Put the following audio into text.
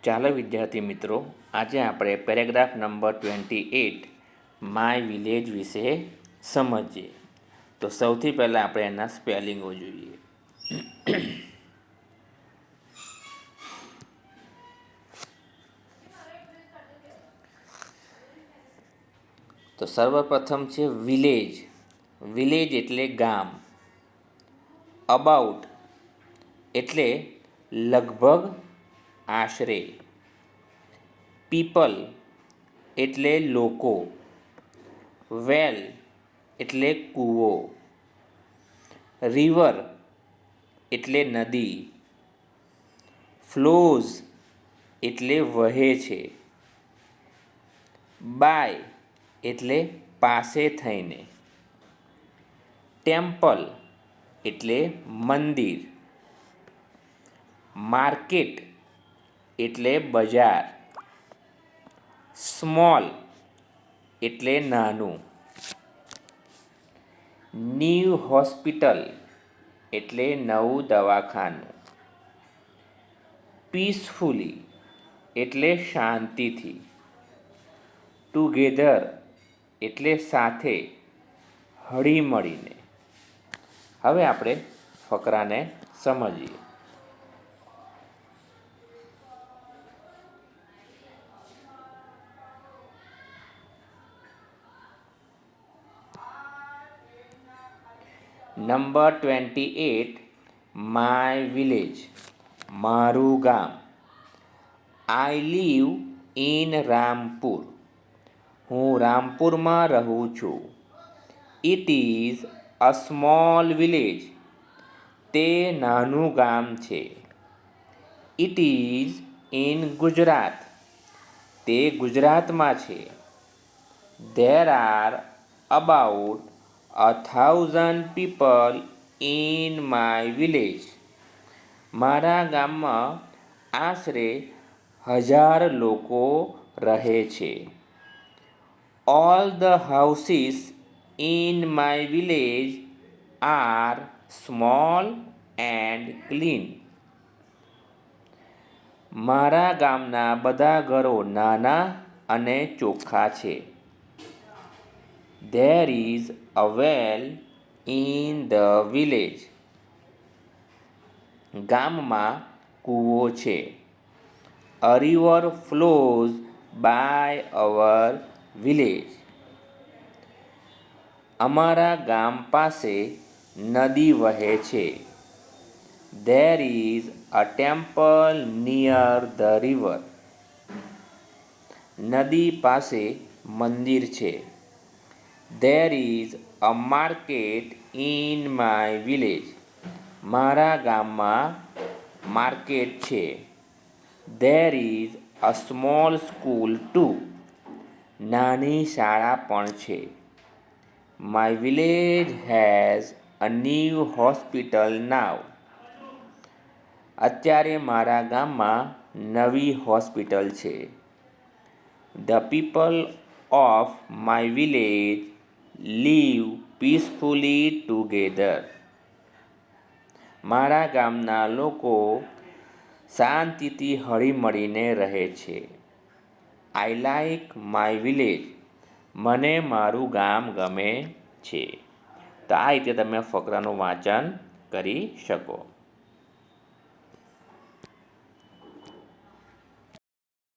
ચાલો વિદ્યાર્થી મિત્રો, આજે આપણે પેરેગ્રાફ નંબર 28 માય વિલેજ વિશે સમજીએ. તો સૌથી પહેલાં આપણે એના સ્પેલિંગો જોઈએ. તો સર્વપ્રથમ છે વિલેજ. વિલેજ એટલે ગામ. અબાઉટ એટલે લગભગ, આશરે. પીપલ એટલે લોકો. વેલ એટલે કૂવો. રિવર એટલે નદી. ફ્લોઝ એટલે વહે છે. બાય એટલે પાસે થઈને. ટેમ્પલ એટલે મંદિર. માર્કેટ એટલે બજાર. સ્મોલ એટલે નાનું. ન્યૂ હોસ્પિટલ એટલે નવું દવાખાનું. પીસફુલી એટલે શાંતિથી. ટુગેધર એટલે સાથે, હળીમળીને. હવે આપણે ફકરાને સમજીએ. નંબર 28 માય વિલેજ, મારું ગામ. I live in Rampur. હું રામપુરમાં રહું છું. It is a small village. તે નાનું ગામ છે. It is in Gujarat. તે ગુજરાતમાં છે. There are about 1000 people in my village. મારા ગામમાં આશરે 1000 લોકો રહે છે. All the houses in my village are small and clean. મારા ગામના બધા ઘરો નાના અને ચોખ્ખા છે. There is a well in the village. ગામમાં કૂવો છે. A river flows by our village. અમારા ગામ પાસે નદી વહે છે. There is a temple near the river. નદી પાસે મંદિર છે. There is a market in my village. મારા ગામમાં માર્કેટ છે. There is a small school too. નાની શાળા પણ છે. My village has a new hospital now. અત્યારે મારા ગામમાં નવી હોસ્પિટલ છે. The people of my village live peacefully together. મારા ગામના લોકો શાંતિથી હળીમળીને રહે છે. I like my village. મને મારું ગામ ગમે છે. તો આ રીતે તમે ફકરાનું વાંચન કરી શકો.